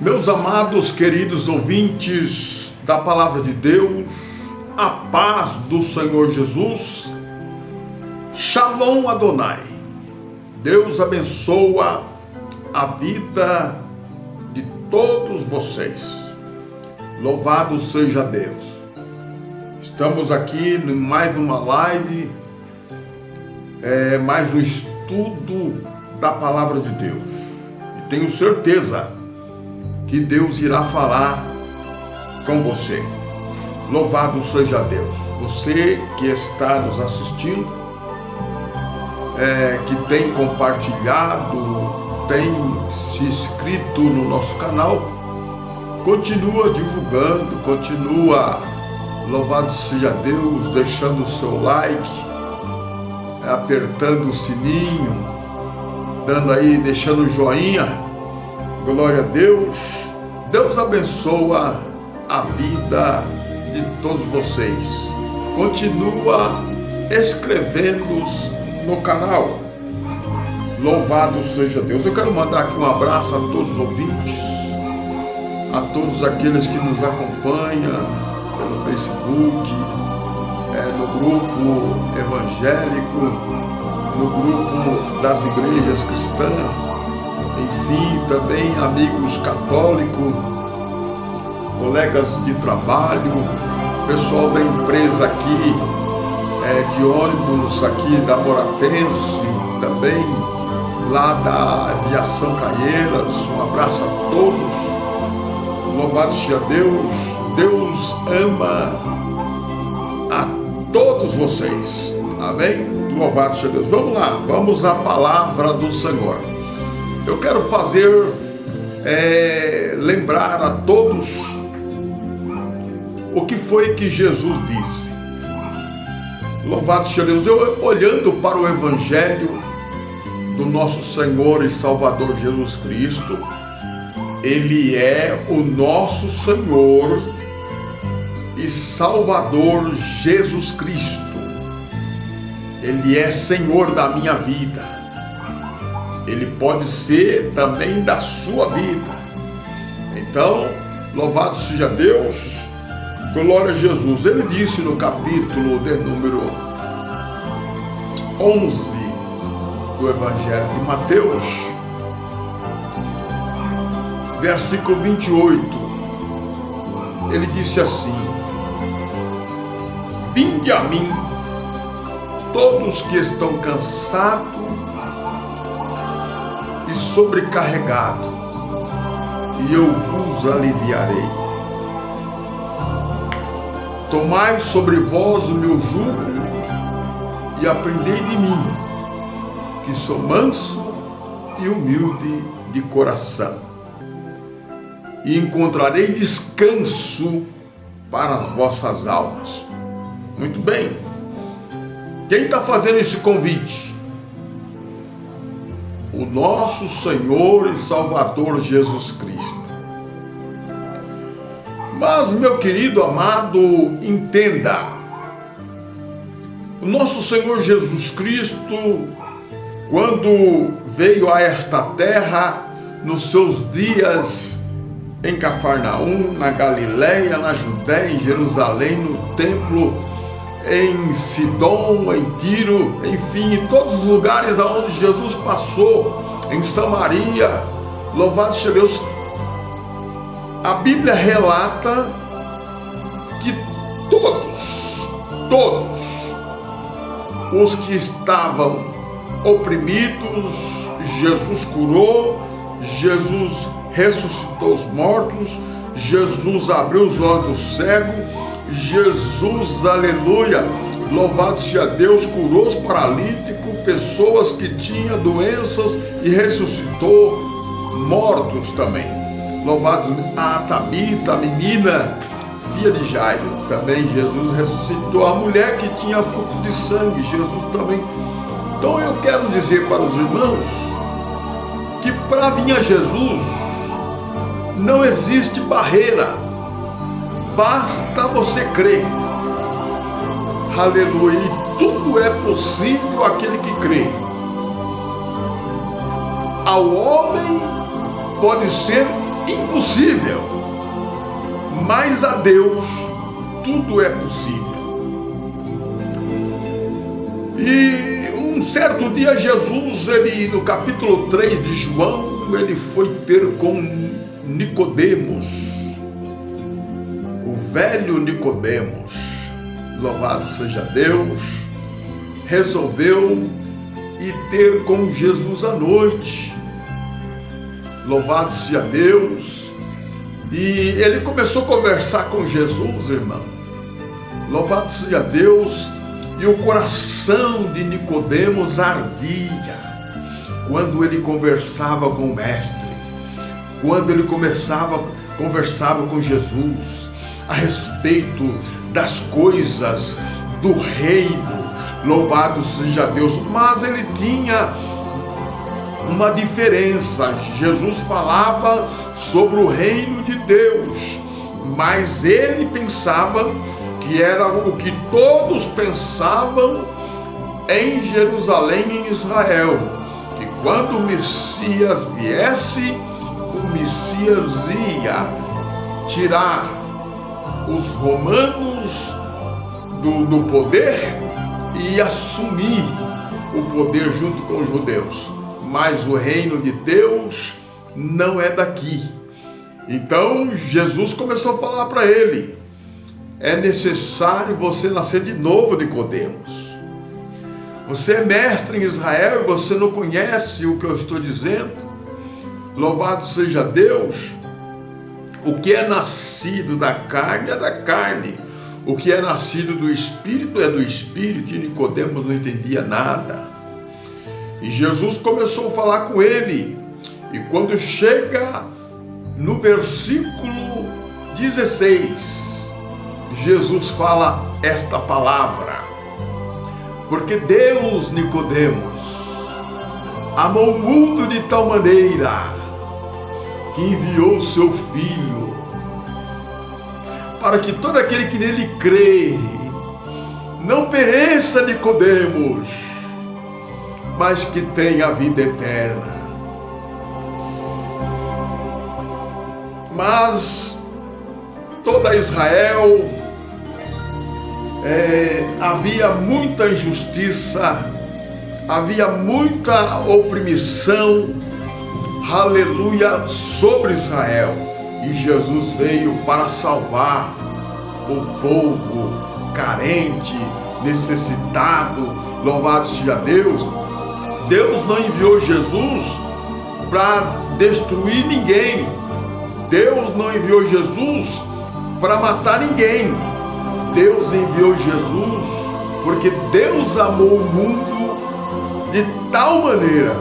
Meus amados, queridos ouvintes da Palavra de Deus, a paz do Senhor Jesus, Shalom Adonai. Deus abençoa a vida de todos vocês. Louvado seja Deus. Estamos aqui em mais uma live, mais um estudo da Palavra de Deus. E tenho certeza que Deus irá falar com você. Louvado seja Deus. Você que está nos assistindo, que tem compartilhado, tem se inscrito no nosso canal, continua divulgando, continua, louvado seja Deus, deixando o seu like, apertando o sininho, deixando o joinha. Glória a Deus. Deus abençoa a vida de todos vocês. Continua inscrevendo no canal. Louvado seja Deus. Eu quero mandar aqui um abraço a todos os ouvintes, a todos aqueles que nos acompanham pelo Facebook, no grupo evangélico, no grupo das igrejas cristãs, enfim, também amigos católicos, colegas de trabalho, pessoal da empresa aqui, de ônibus aqui da Moratense, também lá da Aviação Caieiras. Um abraço a todos. Louvado seja Deus. Deus ama a todos vocês. Amém? Louvado seja Deus. Vamos lá, vamos à palavra do Senhor. Eu quero lembrar a todos o que foi que Jesus disse. Louvado seja Deus. Eu, olhando para o Evangelho do nosso Senhor e Salvador Jesus Cristo, Ele é o nosso Senhor e Salvador Jesus Cristo. Ele é Senhor da minha vida. Ele pode ser também da sua vida. Então, louvado seja Deus, glória a Jesus. Ele disse no capítulo de número 11 do Evangelho de Mateus, versículo 28, ele disse assim: vinde a mim, todos que estão cansados e sobrecarregado, e eu vos aliviarei. Tomai sobre vós o meu jugo e aprendei de mim, que sou manso e humilde de coração, e encontrarei descanso para as vossas almas. Muito bem. Quem está fazendo esse convite? O nosso Senhor e Salvador Jesus Cristo. Mas, meu querido amado, entenda, o nosso Senhor Jesus Cristo, quando veio a esta terra, nos seus dias em Cafarnaum, na Galileia, na Judéia, em Jerusalém, no templo, em Sidom, em Tiro, enfim, em todos os lugares aonde Jesus passou, em Samaria, louvado seja Deus, a Bíblia relata que todos os que estavam oprimidos, Jesus curou, Jesus ressuscitou os mortos, Jesus abriu os olhos do cego, Jesus, aleluia, louvado seja Deus, curou os paralíticos, pessoas que tinham doenças e ressuscitou mortos também. Louvado a Tabita, a menina, filha de Jairo, também Jesus ressuscitou. A mulher que tinha fluxo de sangue, Jesus também. Então eu quero dizer para os irmãos que para vir a Jesus não existe barreira, basta você crer. Aleluia, e tudo é possível àquele que crê. Ao homem pode ser impossível, mas a Deus tudo é possível. E um certo dia Jesus, no capítulo 3 de João, ele foi ter com Nicodemos, o velho Nicodemos, louvado seja Deus, resolveu ir ter com Jesus à noite, louvado seja Deus. E ele começou a conversar com Jesus, irmão, louvado seja Deus. E o coração de Nicodemos ardia quando ele conversava com o mestre, quando ele conversava com Jesus a respeito das coisas do reino, louvado seja Deus. Mas ele tinha uma diferença. Jesus falava sobre o reino de Deus, mas ele pensava que era o que todos pensavam em Jerusalém, em Israel, que quando o Messias viesse, o Messias ia tirar os romanos do poder e assumir o poder junto com os judeus. Mas o reino de Deus não é daqui. Então Jesus começou a falar para ele: é necessário você nascer de novo, Nicodemos. Você é mestre em Israel e você não conhece o que eu estou dizendo? Louvado seja Deus. O que é nascido da carne é da carne. O que é nascido do Espírito é do Espírito. E Nicodemos não entendia nada. E Jesus começou a falar com ele. E quando chega no versículo 16, Jesus fala esta palavra: porque Deus, Nicodemos, amou o mundo de tal maneira que enviou o seu Filho, para que todo aquele que nele crê não pereça, Nicodemos, mas que tenha a vida eterna. Mas toda Israel havia muita injustiça, havia muita opressão, aleluia, sobre Israel. E Jesus veio para salvar o povo carente, necessitado, louvado seja Deus. Deus não enviou Jesus para destruir ninguém. Deus não enviou Jesus para matar ninguém. Deus enviou Jesus porque Deus amou o mundo de tal maneira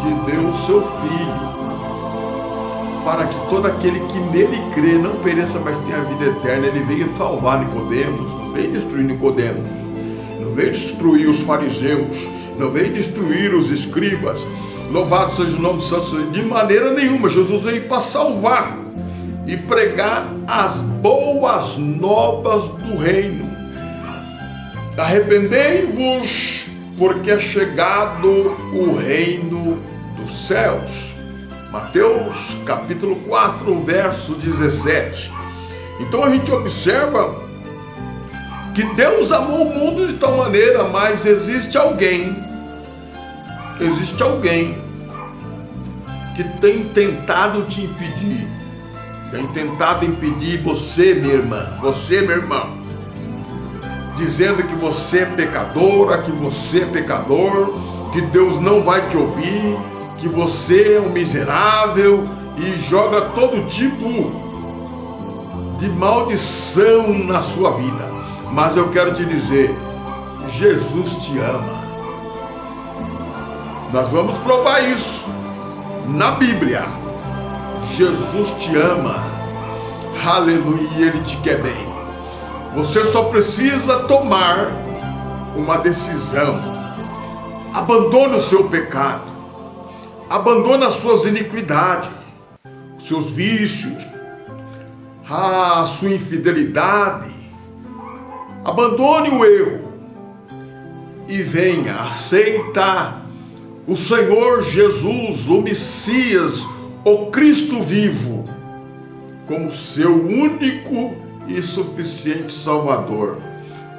que deu o seu Filho, para que todo aquele que nele crê não pereça, mas tenha a vida eterna. Ele veio salvar Nicodemos, não veio destruir Nicodemos, não veio destruir os fariseus, não veio destruir os escribas. Louvado seja o nome do Santo, de maneira nenhuma. Jesus veio para salvar e pregar as boas novas do reino. Arrependei-vos, porque é chegado o reino dos céus. Mateus capítulo 4, verso 17. Então a gente observa que Deus amou o mundo de tal maneira, mas existe alguém que tem tentado te impedir, tem tentado impedir você, minha irmã, você, meu irmão, dizendo que você é pecadora, que você é pecador, que Deus não vai te ouvir, que você é um miserável, e joga todo tipo de maldição na sua vida. Mas eu quero te dizer, Jesus te ama. Nós vamos provar isso na Bíblia. Jesus te ama, aleluia, e Ele te quer bem. Você só precisa tomar uma decisão. Abandone o seu pecado, abandone as suas iniquidades, os seus vícios, a sua infidelidade. Abandone o erro e venha, aceita o Senhor Jesus, o Messias, o Cristo vivo como seu único e suficiente Salvador,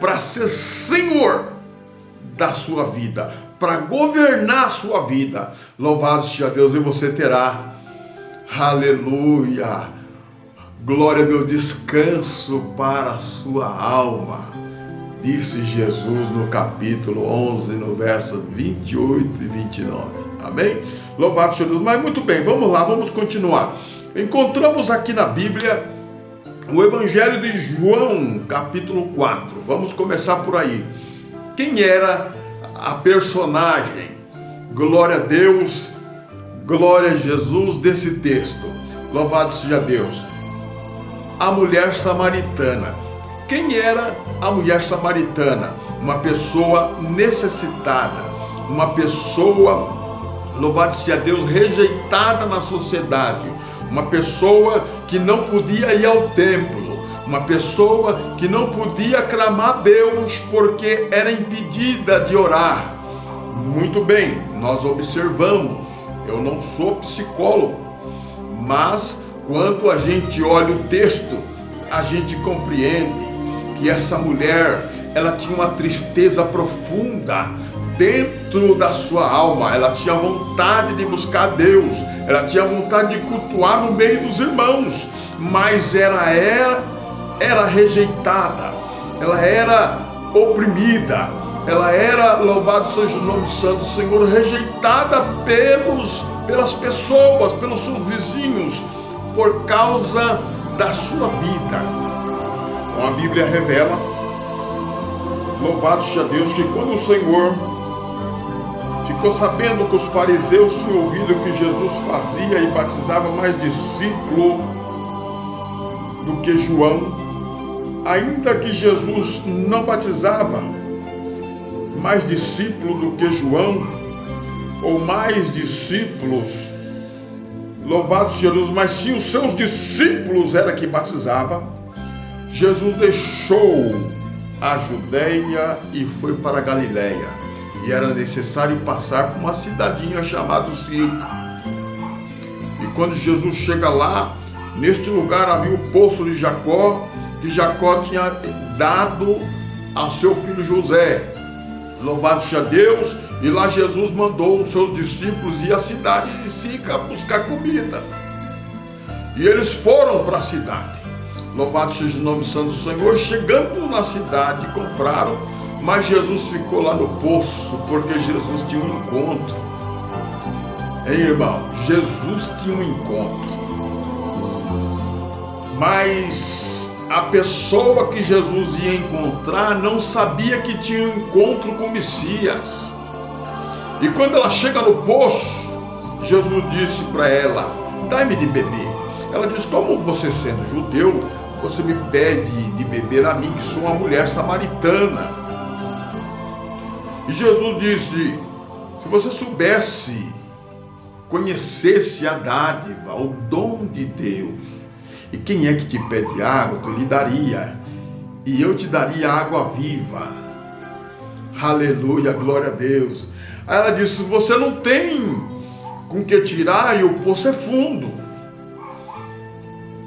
para ser Senhor da sua vida, para governar a sua vida. Louvado seja Deus, e você terá, aleluia, glória a Deus, descanso para a sua alma, disse Jesus no capítulo 11, no verso 28 e 29, amém? Louvado seja Deus. Mas muito bem, vamos lá, vamos continuar. Encontramos aqui na Bíblia o Evangelho de João, capítulo 4, vamos começar por aí. Quem era a personagem, glória a Deus, glória a Jesus, desse texto? Louvado seja Deus. A mulher samaritana. Quem era a mulher samaritana? Uma pessoa necessitada, uma pessoa, louvado seja Deus, rejeitada na sociedade, uma pessoa que não podia ir ao templo, uma pessoa que não podia clamar a Deus porque era impedida de orar. Muito bem, nós observamos, eu não sou psicólogo, mas quando a gente olha o texto, a gente compreende que essa mulher, ela tinha uma tristeza profunda dentro da sua alma. Ela tinha vontade de buscar Deus, ela tinha vontade de cultuar no meio dos irmãos, mas era rejeitada, ela era oprimida, ela era, louvado seja o nome santo do Senhor, rejeitada pelas pessoas, pelos seus vizinhos, por causa da sua vida. Então a Bíblia revela, louvado seja Deus, que quando o Senhor ficou sabendo que os fariseus tinham ouvido o que Jesus fazia e batizava mais discípulos do que João, ainda que Jesus não batizava mais discípulos do que João, ou mais discípulos, louvado seja Deus, mas sim os seus discípulos era que batizava, Jesus deixou a Judeia e foi para a Galileia, e era necessário passar por uma cidadinha chamada Sicar. E quando Jesus chega lá, neste lugar havia o poço de Jacó, que Jacó tinha dado ao seu filho José. Louvado seja Deus, e lá Jesus mandou os seus discípulos ir à cidade de Sicar buscar comida. E eles foram para a cidade. Louvado seja o nome santo do Senhor. Chegando na cidade, compraram, mas Jesus ficou lá no poço, porque Jesus tinha um encontro. Hein, irmão? Jesus tinha um encontro. Mas a pessoa que Jesus ia encontrar não sabia que tinha um encontro com o Messias. E quando ela chega no poço, Jesus disse para ela: dai-me de beber. Ela disse: como você sendo judeu, você me pede de beber a mim, que sou uma mulher samaritana? E Jesus disse: se você soubesse, conhecesse a dádiva, o dom de Deus, e quem é que te pede água, tu lhe daria, e eu te daria água viva. Aleluia, glória a Deus. Aí ela disse: você não tem com que tirar, e o poço é fundo.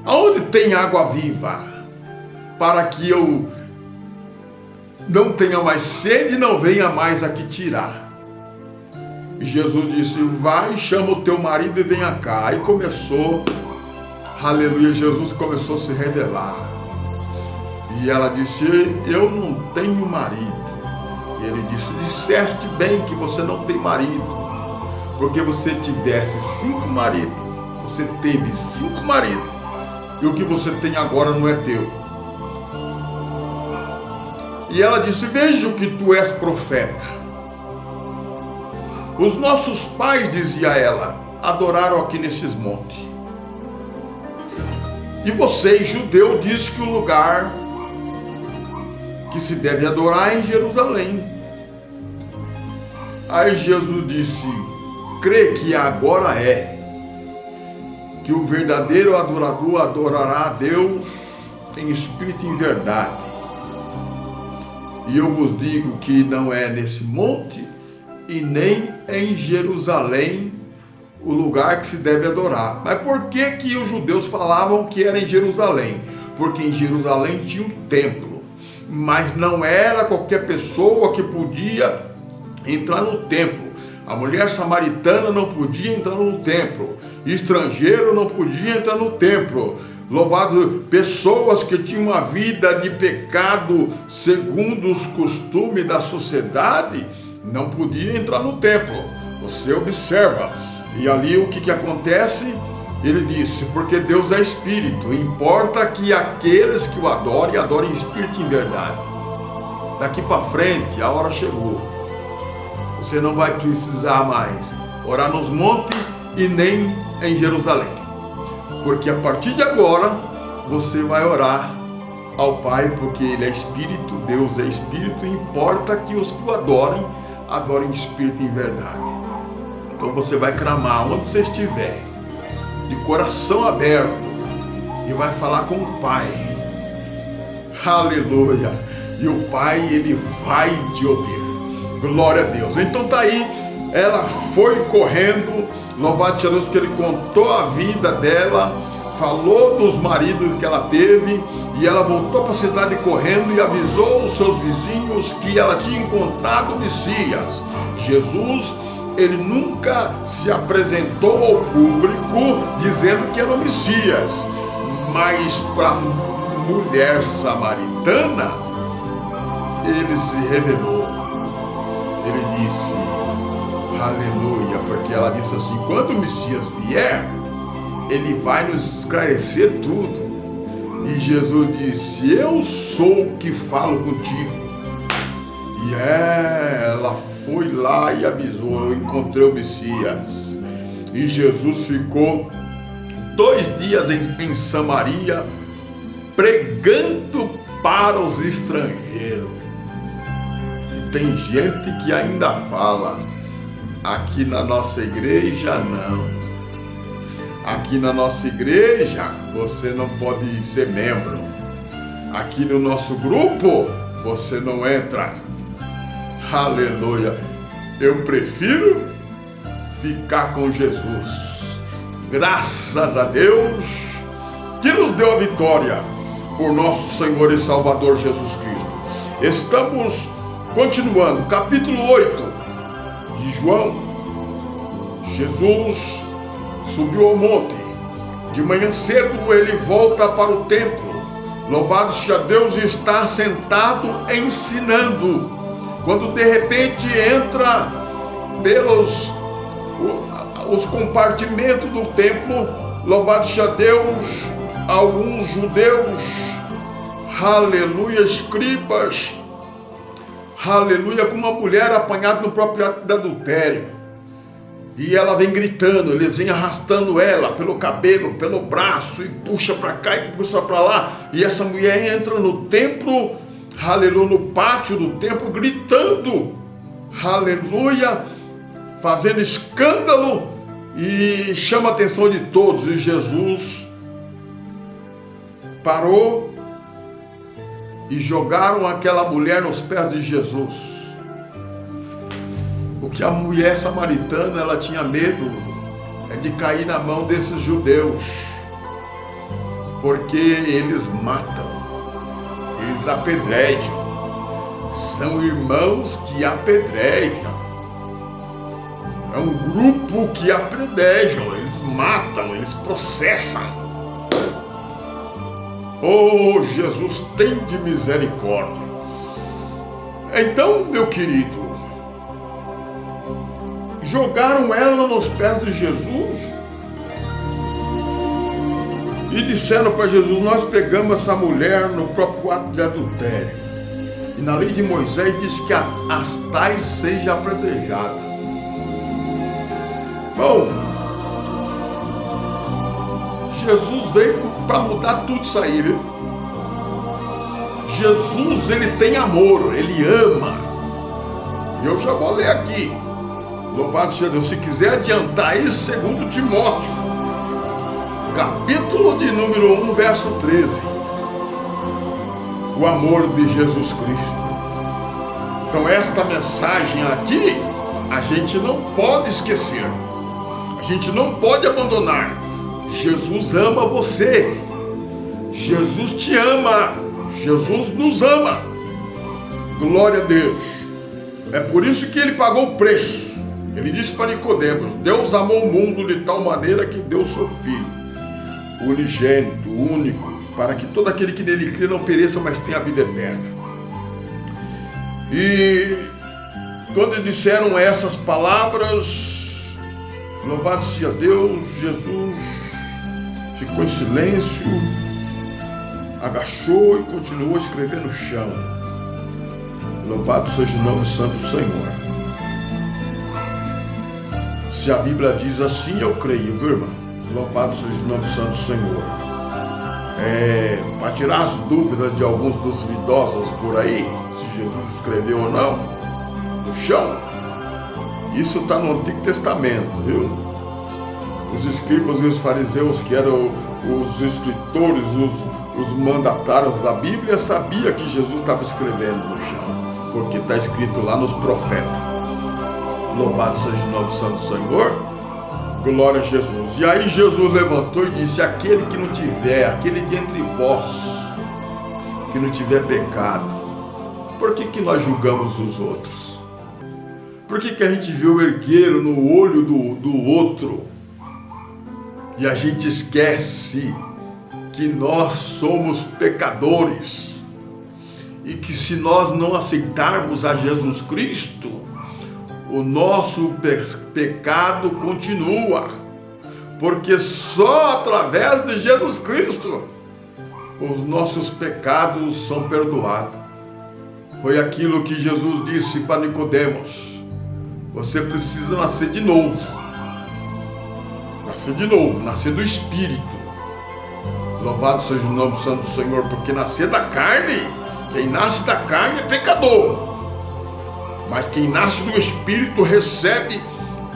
Aonde tem água viva, para que eu não tenha mais sede e não venha mais aqui tirar? E Jesus disse: vai, chama o teu marido e venha cá. Aí começou, aleluia, Jesus começou a se revelar. E ela disse: eu não tenho marido. E ele disse: disseste bem que você não tem marido, porque você tivesse 5 maridos, você teve 5 maridos, e o que você tem agora não é teu. E ela disse: vejo que tu és profeta. Os nossos pais, dizia ela, adoraram aqui nesses montes. E você, judeu, diz que o lugar que se deve adorar é em Jerusalém. Aí Jesus disse: crê que agora é, que o verdadeiro adorador adorará a Deus em espírito e em verdade. E eu vos digo que não é nesse monte e nem em Jerusalém o lugar que se deve adorar. Mas por que que os judeus falavam que era em Jerusalém? Porque em Jerusalém tinha um templo, mas não era qualquer pessoa que podia entrar no templo. A mulher samaritana não podia entrar no templo, estrangeiro não podia entrar no templo. Louvado, pessoas que tinham uma vida de pecado segundo os costumes da sociedade não podiam entrar no templo. Você observa, e ali o que acontece? Ele disse, porque Deus é espírito, importa que aqueles que o adorem em espírito e em verdade. Daqui para frente a hora chegou, você não vai precisar mais orar nos montes e nem em Jerusalém, porque a partir de agora você vai orar ao Pai, porque Ele é Espírito, Deus é Espírito, e importa que os que o adorem em Espírito e em verdade. Então você vai clamar onde você estiver, de coração aberto, e vai falar com o Pai. Aleluia! E o Pai, Ele vai te ouvir. Glória a Deus. Então tá aí, ela foi correndo, louvado seja Deus, porque Ele contou a vida dela, falou dos maridos que ela teve, e ela voltou para a cidade correndo e avisou os seus vizinhos que ela tinha encontrado o Messias. Jesus, Ele nunca se apresentou ao público dizendo que era o Messias, mas para a mulher samaritana Ele se revelou. Ele disse, aleluia, porque ela disse assim, quando o Messias vier, Ele vai nos esclarecer tudo. E Jesus disse, eu sou o que falo contigo. E ela foi lá e avisou, eu encontrei o Messias. E Jesus ficou 2 dias em Samaria, pregando para os estrangeiros. E tem gente que ainda fala, aqui na nossa igreja não. Aqui na nossa igreja você não pode ser membro. Aqui no nosso grupo você não entra. Aleluia. Eu prefiro ficar com Jesus. Graças a Deus que nos deu a vitória por nosso Senhor e Salvador Jesus Cristo. Estamos continuando, capítulo 8 de João. Jesus subiu ao monte. De manhã cedo ele volta para o templo. Louvado seja Deus, e está sentado ensinando. Quando de repente entra pelos os compartimentos do templo, louvado seja Deus, alguns judeus, aleluia, escribas, aleluia, com uma mulher apanhada no próprio ato de adultério. E ela vem gritando, eles vêm arrastando ela pelo cabelo, pelo braço, e puxa para cá e puxa para lá. E essa mulher entra no templo, aleluia, no pátio do templo, gritando, aleluia, fazendo escândalo, e chama a atenção de todos. E Jesus parou e jogaram aquela mulher nos pés de Jesus. O que a mulher samaritana, ela tinha medo é de cair na mão desses judeus, porque eles matam, eles apedrejam, são irmãos que apedrejam, é um grupo que apedrejam, eles matam, eles processam. Oh, Jesus, tem de misericórdia. Então, meu querido, jogaram ela nos pés de Jesus e disseram para Jesus, nós pegamos essa mulher no próprio ato de adultério, e na lei de Moisés diz que as tais seja apedrejada. Bom, Jesus veio para mudar tudo isso aí, viu? Jesus, ele tem amor, ele ama. E eu já vou ler aqui. Louvado seja Deus. Se quiser adiantar isso, 2 Timóteo, capítulo de número 1, verso 13. O amor de Jesus Cristo. Então esta mensagem aqui, a gente não pode esquecer. A gente não pode abandonar. Jesus ama você. Jesus te ama. Jesus nos ama. Glória a Deus. É por isso que ele pagou o preço. Ele disse para Nicodemos: Deus amou o mundo de tal maneira que deu seu Filho, unigênito, único, para que todo aquele que nele crê não pereça, mas tenha a vida eterna. E quando disseram essas palavras, louvado seja Deus, Jesus ficou em silêncio, agachou e continuou a escrever no chão. Louvado seja o nome santo do Senhor. Se a Bíblia diz assim, eu creio, viu, irmão? Louvado seja o nome santo do Senhor. Para tirar as dúvidas de alguns dos idosos por aí, se Jesus escreveu ou não, no chão, isso está no Antigo Testamento, viu? Os escribas e os fariseus, que eram os escritores, os mandatários da Bíblia, sabiam que Jesus estava escrevendo no chão, porque está escrito lá nos profetas. Louvado seja o nome santo do Senhor. Glória a Jesus. E aí Jesus levantou e disse: aquele que não tiver, aquele de entre vós que não tiver pecado, por que nós julgamos os outros? Por que a gente vê o ergueiro no olho do outro e a gente esquece que nós somos pecadores e que se nós não aceitarmos a Jesus Cristo, o nosso pecado continua, porque só através de Jesus Cristo os nossos pecados são perdoados. Foi aquilo que Jesus disse para Nicodemos: você precisa nascer de novo, nascer do Espírito. Louvado seja o nome santo do Senhor, porque nascer da carne, quem nasce da carne é pecador. Mas quem nasce do Espírito recebe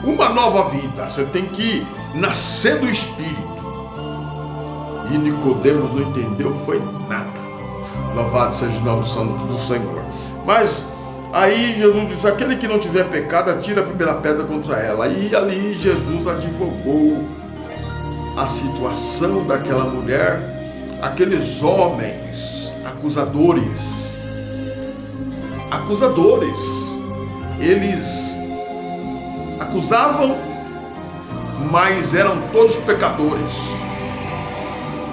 uma nova vida. Você tem que nascer do Espírito. E Nicodemos não entendeu, foi nada. Louvado seja o nome santo do Senhor. Mas aí Jesus disse: aquele que não tiver pecado, atira a primeira pedra contra ela. E ali Jesus advogou a situação daquela mulher, aqueles homens acusadores. Eles acusavam, mas eram todos pecadores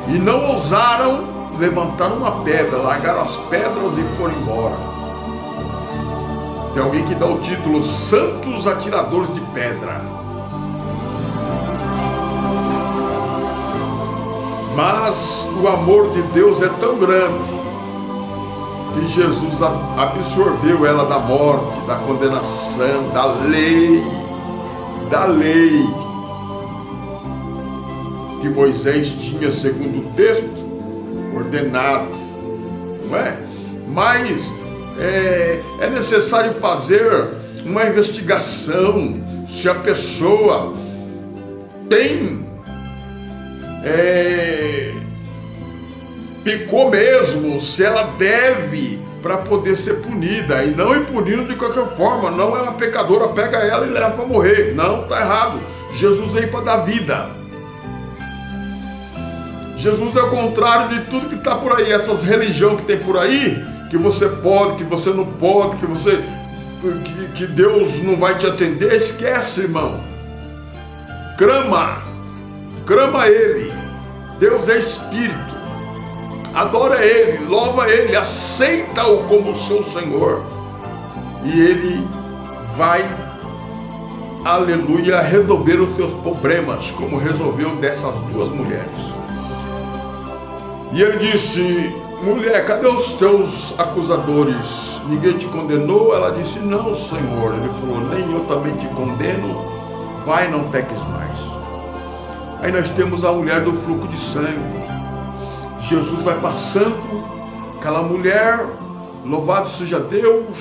e não ousaram levantar uma pedra, largaram as pedras e foram embora. Tem alguém que dá o título Santos Atiradores de Pedra. Mas o amor de Deus é tão grande que Jesus absorveu ela da morte, da condenação, da lei que Moisés tinha, segundo o texto, ordenado, não é? Mas é necessário fazer uma investigação se a pessoa tem pecou mesmo, se ela deve, para poder ser punida, e não ir punindo de qualquer forma. Não é uma pecadora, pega ela e leva para morrer. Não, está errado. Jesus veio para dar vida. Jesus é o contrário de tudo que está por aí, essas religiões que tem por aí, que você pode, que você não pode, que Deus não vai te atender. Esquece, irmão. Clama Ele. Deus é Espírito. Adora Ele, louva Ele, aceita-o como seu Senhor, e Ele vai, aleluia, resolver os seus problemas, como resolveu dessas duas mulheres. E Ele disse: mulher, cadê os teus acusadores? Ninguém te condenou? Ela disse: não, Senhor. Ele falou: nem eu também te condeno, vai, não peques mais. Aí nós temos a mulher do fluxo de sangue. Jesus vai passando, aquela mulher, louvado seja Deus,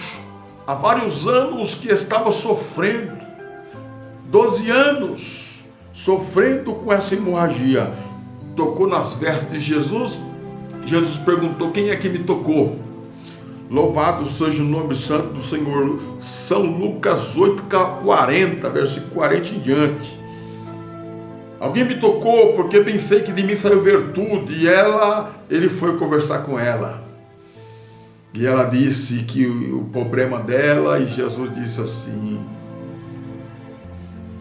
há vários anos que estava sofrendo, 12 anos, sofrendo com essa hemorragia. Tocou nas vestes de Jesus. Jesus perguntou: quem é que me tocou? Louvado seja o nome santo do Senhor. São Lucas 8:40, versículo 40 em diante. Alguém me tocou, porque bem sei que de mim saiu virtude. E ele foi conversar com ela. E ela disse que o problema dela, e Jesus disse assim: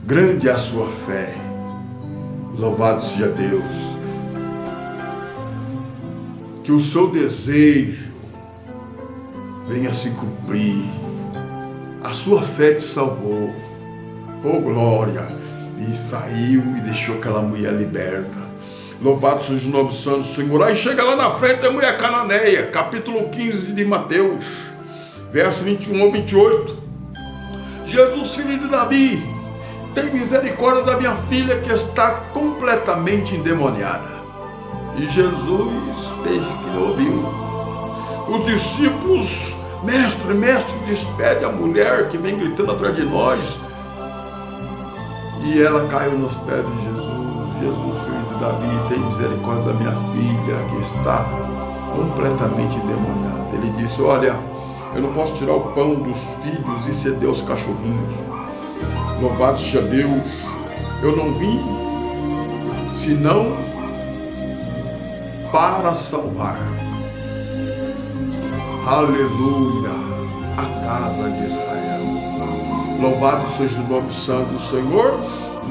grande é a sua fé, louvado seja Deus. Que o seu desejo venha se cumprir. A sua fé te salvou. Oh glória! E saiu e deixou aquela mulher liberta. Louvado seja o nome santo do Senhor. Aí chega lá na frente a mulher cananeia, capítulo 15 de Mateus, verso 21 ao 28. Jesus, filho de Davi, tem misericórdia da minha filha que está completamente endemoniada. E Jesus fez que não ouviu. Os discípulos, mestre, despede a mulher que vem gritando atrás de nós. E ela caiu nos pés de Jesus. Jesus, filho de Davi, tem misericórdia da minha filha que está completamente endemoniada. Ele disse: olha, eu não posso tirar o pão dos filhos e ceder aos cachorrinhos. Louvado seja Deus. Eu não vim senão para salvar, aleluia, a casa de Israel. Louvado seja o nome santo do Senhor.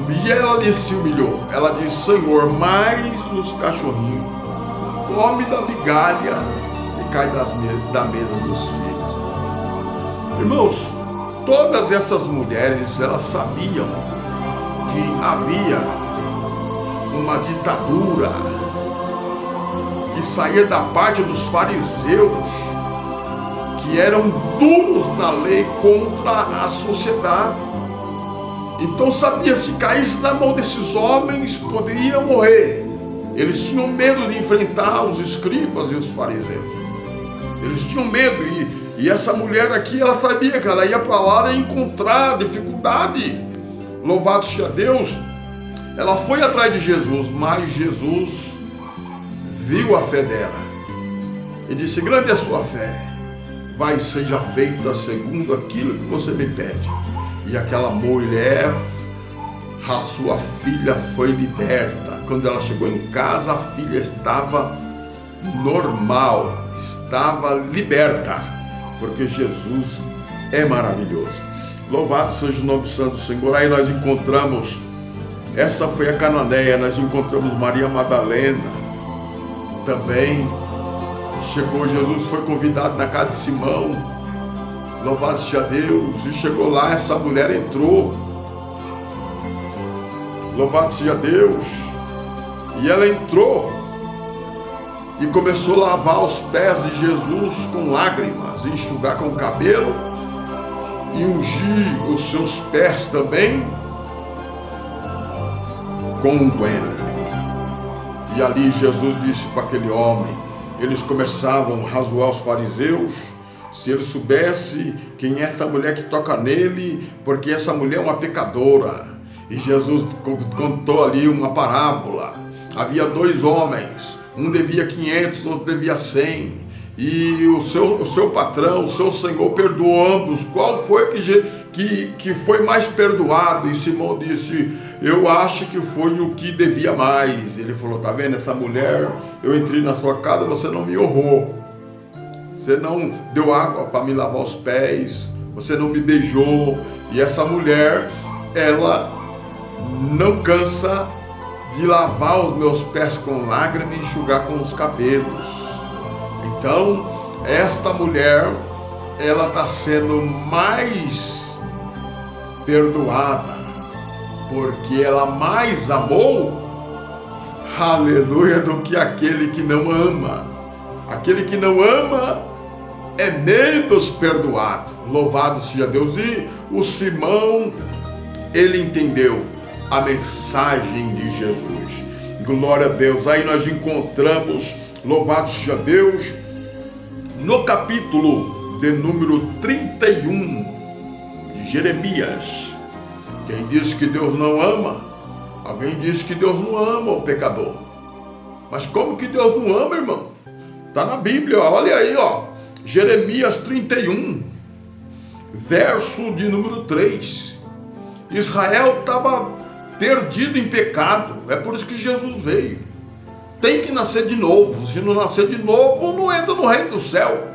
E ela lhe se humilhou. Ela disse: Senhor, mais os cachorrinhos come da migalha e cai da mesa dos filhos. Irmãos, todas essas mulheres, elas sabiam que havia uma ditadura que saía da parte dos fariseus, que eram duros na lei contra a sociedade. Então sabia, se caísse na mão desses homens, poderiam morrer. Eles tinham medo de enfrentar os escribas e os fariseus. Eles tinham medo, e essa mulher aqui, ela sabia que ela ia para lá e encontrar dificuldade. Louvado seja Deus. Ela foi atrás de Jesus, mas Jesus viu a fé dela e disse: grande é a sua fé, vai, seja feita segundo aquilo que você me pede. E aquela mulher, a sua filha foi liberta. Quando ela chegou em casa, a filha estava normal, estava liberta, porque Jesus é maravilhoso. Louvado seja o nome santo do Senhor. Aí nós encontramos, essa foi a cananeia, nós encontramos Maria Madalena também. Chegou, Jesus foi convidado na casa de Simão. Louvado seja Deus. E chegou lá, essa mulher entrou. Louvado seja Deus. E ela entrou e começou a lavar os pés de Jesus com lágrimas, enxugar com o cabelo e ungir os seus pés também com unguento. E ali Jesus disse para aquele homem, eles começavam a razoar os fariseus, se ele soubesse quem é essa mulher que toca nele, porque essa mulher é uma pecadora. E Jesus contou ali uma parábola. Havia dois homens, um devia 500, outro devia 100. E o seu patrão, o seu senhor perdoou ambos. Qual foi que foi mais perdoado? E Simão disse: eu acho que foi o que devia mais. Ele falou: tá vendo essa mulher? Eu entrei na sua casa, você não me honrou. Você não deu água para me lavar os pés, você não me beijou. E essa mulher, ela não cansa de lavar os meus pés com lágrimas e enxugar com os cabelos. Então, esta mulher, ela está sendo mais perdoada, porque ela mais amou, aleluia, do que aquele que não ama. Aquele que não ama é menos perdoado. Louvado seja Deus. E o Simão, ele entendeu a mensagem de Jesus. Glória a Deus. Aí nós encontramos, louvado seja Deus, no capítulo de número 31 de Jeremias. Quem diz que Deus não ama? Alguém diz que Deus não ama o pecador. Mas como que Deus não ama, irmão? Está na Bíblia, olha aí, ó. Jeremias 31, verso de número 3. Israel estava perdido em pecado. É por isso que Jesus veio. Tem que nascer de novo. Se não nascer de novo, não entra no reino do céu.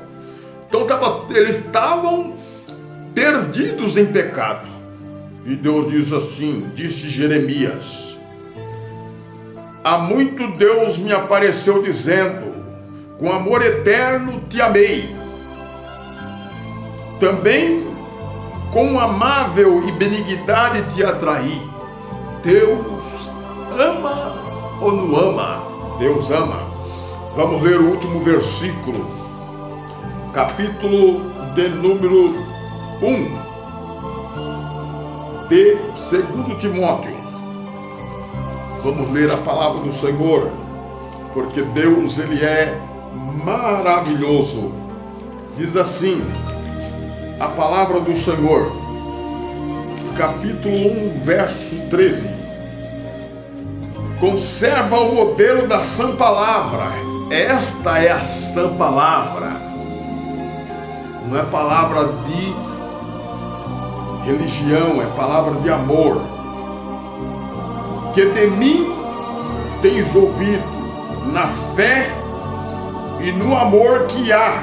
Então eles estavam perdidos em pecado. E Deus diz assim, disse Jeremias: há muito Deus me apareceu dizendo, com amor eterno te amei. Também com amável e benignidade te atraí. Deus ama ou não ama? Deus ama. Vamos ler o último versículo, capítulo de número 1 de 2 Timóteo. Vamos ler a palavra do Senhor, porque Deus, Ele é maravilhoso. Diz assim, a palavra do Senhor, capítulo 1, verso 13. Conserva o modelo da sã palavra. Esta é a sã palavra. Não é palavra de religião, é palavra de amor. Que de mim tens ouvido, na fé e no amor que há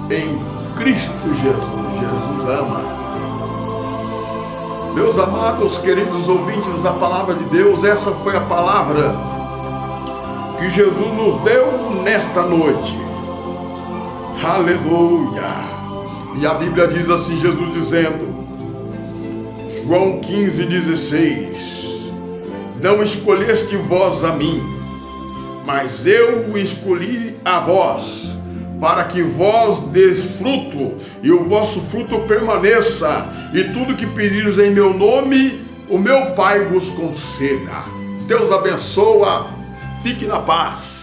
em Cristo Jesus. Jesus ama. Meus amados, queridos ouvintes da palavra de Deus, essa foi a palavra que Jesus nos deu nesta noite. Aleluia! E a Bíblia diz assim, Jesus dizendo, João 15:16, não escolheste vós a mim, mas eu escolhi a vós, para que vós deis fruto, e o vosso fruto permaneça, e tudo que pedires em meu nome, o meu Pai vos conceda. Deus abençoa, fique na paz.